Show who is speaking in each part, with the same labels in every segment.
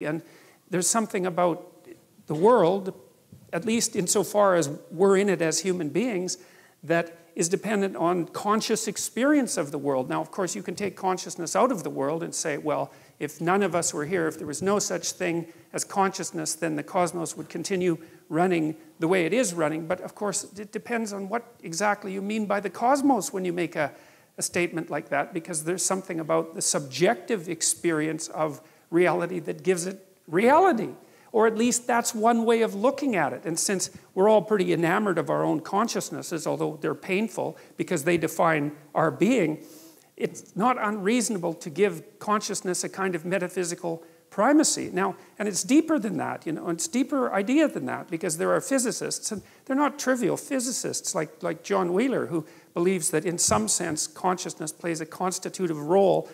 Speaker 1: And there's something about the world, at least insofar as we're in it as human beings, that is dependent on conscious experience of the world. Now, of course, you can take consciousness out of the world and say, well, if none of us were here, if there was no such thing as consciousness, then the cosmos would continue running the way it is running. But of course, it depends on what exactly you mean by the cosmos when you make a statement like that, because there's something about the subjective experience of reality that gives it reality. Or at least that's one way of looking at it. And since we're all pretty enamored of our own consciousnesses, although they're painful because they define our being, it's not unreasonable to give consciousness a kind of metaphysical primacy. Now, and it's deeper than that, you know, it's a deeper idea than that, because there are physicists, and they're not trivial physicists like John Wheeler, who believes that in some sense consciousness plays a constitutive role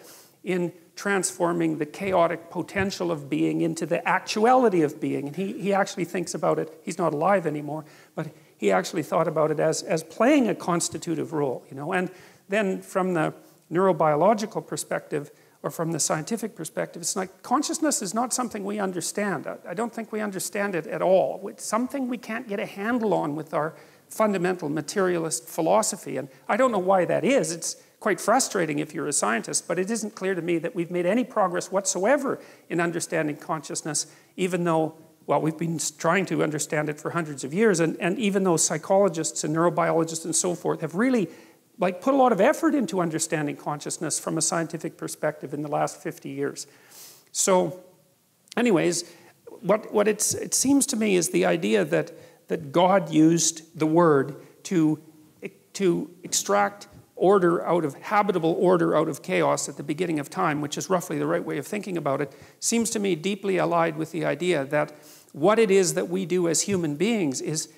Speaker 1: in transforming the chaotic potential of being into the actuality of being. And he actually thinks about it, he's not alive anymore, but he actually thought about it as playing a constitutive role, you know. And then from the neurobiological perspective, or from the scientific perspective, it's like consciousness is not something we understand. I don't think we understand it at all. It's something we can't get a handle on with our fundamental materialist philosophy. And I don't know why that is. It's quite frustrating if you're a scientist, but it isn't clear to me that we've made any progress whatsoever in understanding consciousness, even though, well, we've been trying to understand it for hundreds of years, and even though psychologists and neurobiologists and so forth have really put a lot of effort into understanding consciousness from a scientific perspective in the last 50 years. So anyways, what it seems to me is the idea that God used the word to extract order out of, habitable order out of chaos at the beginning of time, which is roughly the right way of thinking about it, seems to me deeply allied with the idea that what it is that we do as human beings is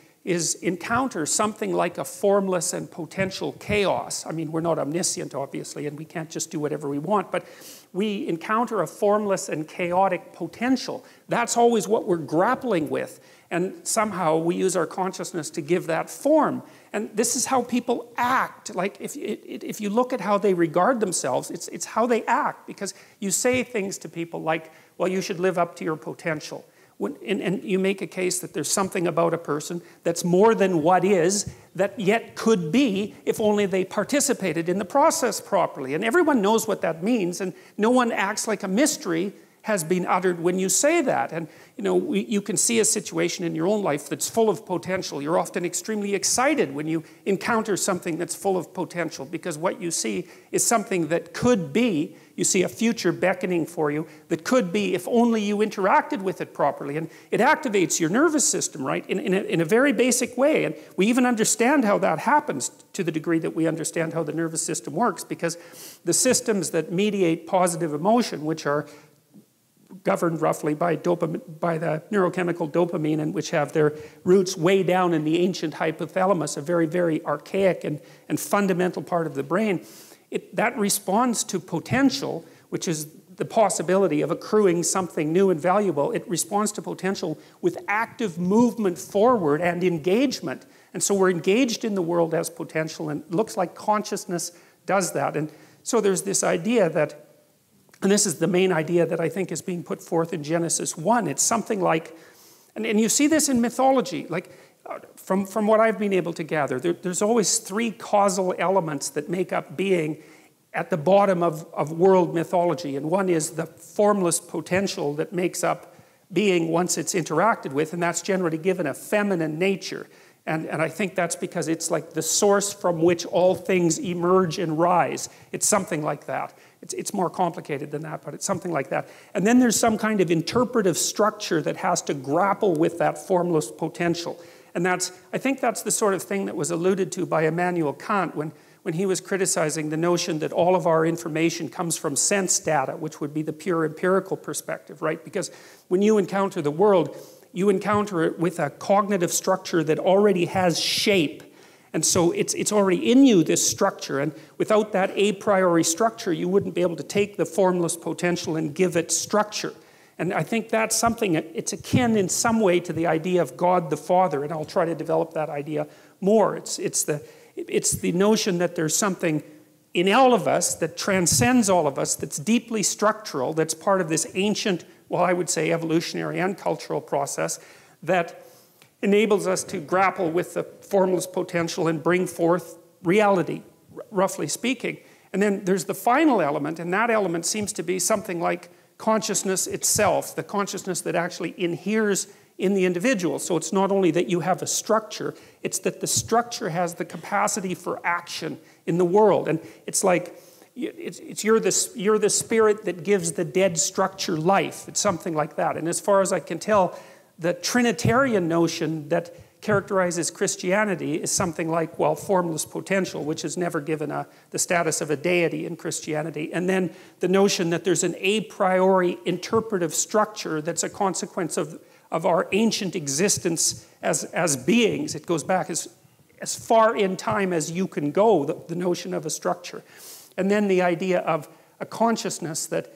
Speaker 1: encounter something like a formless and potential chaos. I mean, we're not omniscient, obviously, and we can't just do whatever we want, but we encounter a formless and chaotic potential. That's always what we're grappling with, and somehow we use our consciousness to give that form. And this is how people act. Like, if you look at how they regard themselves, it's how they act, because you say things to people like, well, you should live up to your potential. And you make a case that there's something about a person that's more than what is, that yet could be if only they participated in the process properly. And everyone knows what that means, and no one acts like a mystery has been uttered when you say that. And you know, you can see a situation in your own life that's full of potential. You're often extremely excited when you encounter something that's full of potential, because what you see is something that could be. You see a future beckoning for you that could be if only you interacted with it properly. And it activates your nervous system, right, in a very basic way. And we even understand how that happens to the degree that we understand how the nervous system works, because the systems that mediate positive emotion, which are governed roughly by the neurochemical dopamine, and which have their roots way down in the ancient hypothalamus, a very, very archaic and fundamental part of the brain, that responds to potential, which is the possibility of accruing something new and valuable. It responds to potential with active movement forward and engagement. And so we're engaged in the world as potential, and it looks like consciousness does that. And so there's this idea that, and this is the main idea that I think is being put forth in Genesis 1. It's something like, and you see this in mythology, like from what I've been able to gather, there's always three causal elements that make up being at the bottom of world mythology. And one is the formless potential that makes up being once it's interacted with, and that's generally given a feminine nature. And I think that's because it's like the source from which all things emerge and rise. It's something like that. It's more complicated than that, but it's something like that. And then there's some kind of interpretive structure that has to grapple with that formless potential. And I think that's the sort of thing that was alluded to by Immanuel Kant when he was criticizing the notion that all of our information comes from sense data, which would be the pure empirical perspective, right? Because when you encounter the world, you encounter it with a cognitive structure that already has shape. And so it's already in you, this structure. And without that a priori structure, you wouldn't be able to take the formless potential and give it structure. And I think that's something, it's akin in some way to the idea of God the Father, and I'll try to develop that idea more. It's the notion that there's something in all of us that transcends all of us, that's deeply structural, that's part of this ancient well, I would say evolutionary and cultural process that enables us to grapple with the formless potential and bring forth reality, roughly speaking. And then there's the final element, and that element seems to be something like consciousness itself, the consciousness that actually inheres in the individual. So it's not only that you have a structure, it's that the structure has the capacity for action in the world. And it's like, you're the spirit that gives the dead structure life. It's something like that. And as far as I can tell, the Trinitarian notion that characterizes Christianity is something like, well, formless potential, which is never given the status of a deity in Christianity. And then the notion that there's an a priori interpretive structure that's a consequence of our ancient existence as beings. It goes back as far in time as you can go, the notion of a structure. And then the idea of a consciousness that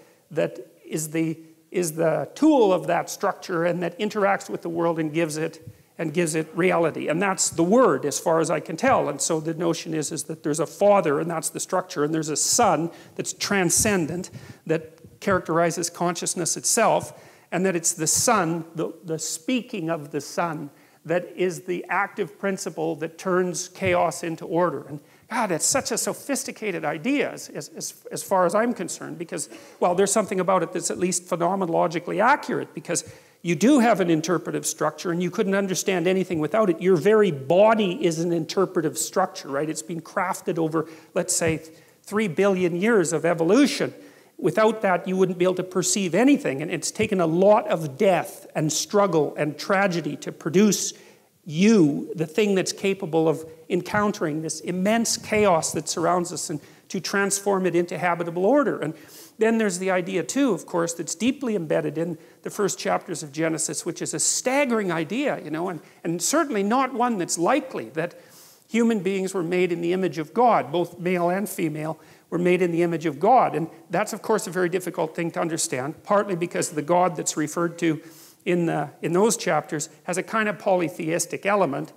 Speaker 1: is the tool of that structure and that interacts with the world and gives it reality. And that's the Word, as far as I can tell. And so the notion is that there's a Father, and that's the structure, and there's a Son that's transcendent, that characterizes consciousness itself, and that it's the Son, the speaking of the Son, that is the active principle that turns chaos into order. And God, it's such a sophisticated idea as far as I'm concerned, because, well, there's something about it that's at least phenomenologically accurate, because you do have an interpretive structure, and you couldn't understand anything without it. Your very body is an interpretive structure, right? It's been crafted over, let's say, 3 billion years of evolution. Without that, you wouldn't be able to perceive anything, and it's taken a lot of death and struggle and tragedy to produce you, the thing that's capable of encountering this immense chaos that surrounds us, and to transform it into habitable order. And then there's the idea too, of course, that's deeply embedded in the first chapters of Genesis, which is a staggering idea, you know, and certainly not one that's likely, that human beings were made in the image of God, both male and female were made in the image of God. And that's, of course, a very difficult thing to understand, partly because the God that's referred to in those chapters has a kind of polytheistic element,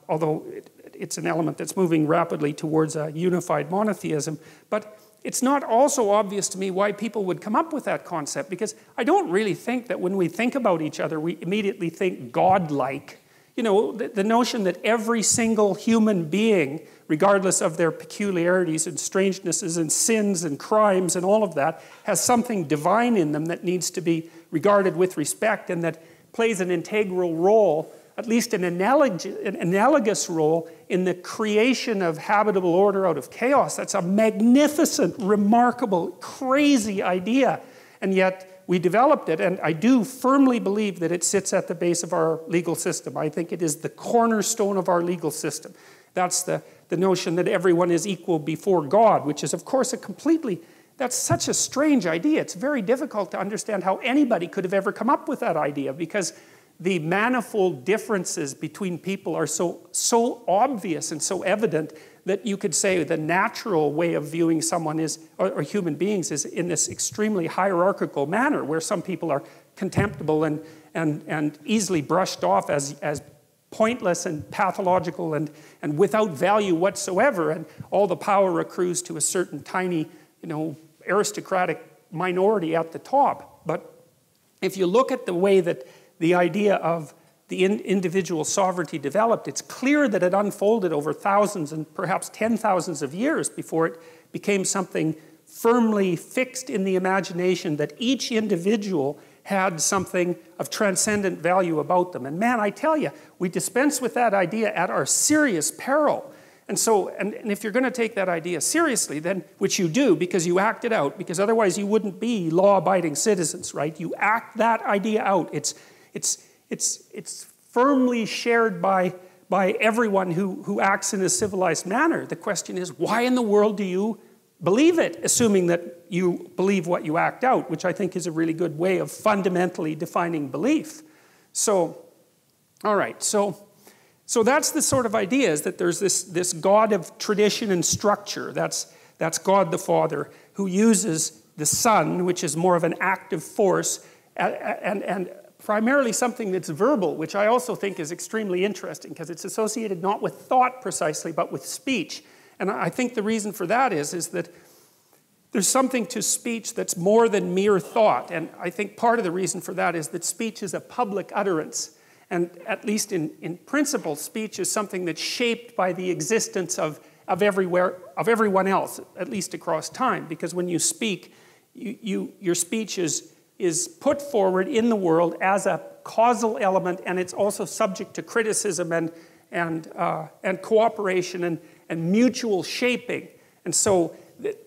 Speaker 1: although it's an element that's moving rapidly towards a unified monotheism. But it's not also obvious to me why people would come up with that concept, because I don't really think that when we think about each other, we immediately think God-like. You know, the notion that every single human being, regardless of their peculiarities and strangenesses and sins and crimes and all of that, has something divine in them that needs to be regarded with respect and that plays an integral role, at least an analogous role, in the creation of habitable order out of chaos. That's a magnificent, remarkable, crazy idea. And yet we developed it, and I do firmly believe that it sits at the base of our legal system. I think it is the cornerstone of our legal system. That's the notion that everyone is equal before God, which is, of course, that's such a strange idea. It's very difficult to understand how anybody could have ever come up with that idea, because the manifold differences between people are so obvious and so evident that you could say the natural way of viewing someone is, or human beings, is in this extremely hierarchical manner, where some people are contemptible and easily brushed off as pointless and pathological and without value whatsoever, and all the power accrues to a certain tiny, you know, aristocratic minority at the top. But if you look at the way that the idea of the individual sovereignty developed, it's clear that it unfolded over thousands and perhaps 10,000s of years before it became something firmly fixed in the imagination that each individual had something of transcendent value about them. And man, I tell you, we dispense with that idea at our serious peril. And so, and if you're going to take that idea seriously, then, which you do because you act it out, because otherwise you wouldn't be law-abiding citizens, right? You act that idea out. It's firmly shared by everyone who acts in a civilized manner. The question is, why in the world do you believe it, assuming that you believe what you act out, which I think is a really good way of fundamentally defining belief. So, all right, so that's the sort of idea, is that there's this God of tradition and structure. That's God the Father, who uses the Son, which is more of an active force, and primarily something that's verbal, which I also think is extremely interesting, because it's associated not with thought precisely, but with speech. And I think the reason for that is that there's something to speech that's more than mere thought. And I think part of the reason for that is that speech is a public utterance. And at least in principle, speech is something that's shaped by the existence of everyone else, at least across time. Because when you speak, your speech is put forward in the world as a causal element, and it's also subject to criticism and cooperation and mutual shaping. And so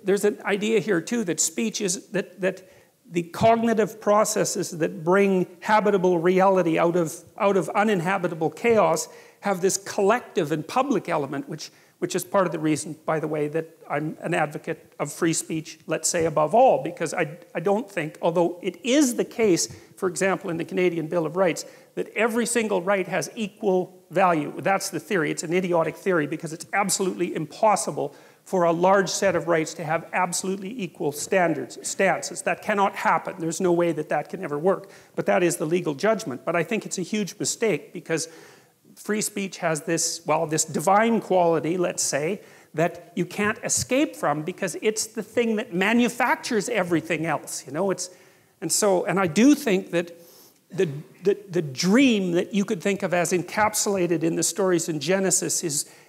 Speaker 1: there's an idea here too that speech is that the cognitive processes that bring habitable reality out of uninhabitable chaos have this collective and public element, which is part of the reason, by the way, that I'm an advocate of free speech, let's say, above all, because I don't think, although it is the case, for example, in the Canadian Bill of Rights, that every single right has equal value. That's the theory. It's an idiotic theory because it's absolutely impossible for a large set of rights to have absolutely equal stances. That cannot happen. There's no way that that can ever work. But that is the legal judgment. But I think it's a huge mistake because free speech has this, well, this divine quality, let's say, that you can't escape from because it's the thing that manufactures everything else. You know, and I do think that the dream that you could think of as encapsulated in the stories in Genesis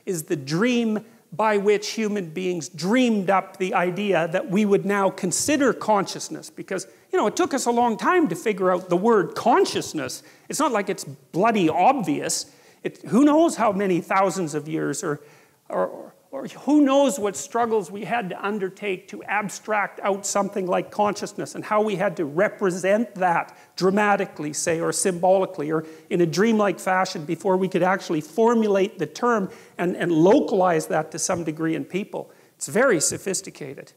Speaker 1: is the dream by which human beings dreamed up the idea that we would now consider consciousness. Because, you know, it took us a long time to figure out the word consciousness. It's not like it's bloody obvious. Who knows how many thousands of years or who knows what struggles we had to undertake to abstract out something like consciousness and how we had to represent that dramatically, say, or symbolically, or in a dreamlike fashion before we could actually formulate the term and localize that to some degree in people. It's very sophisticated.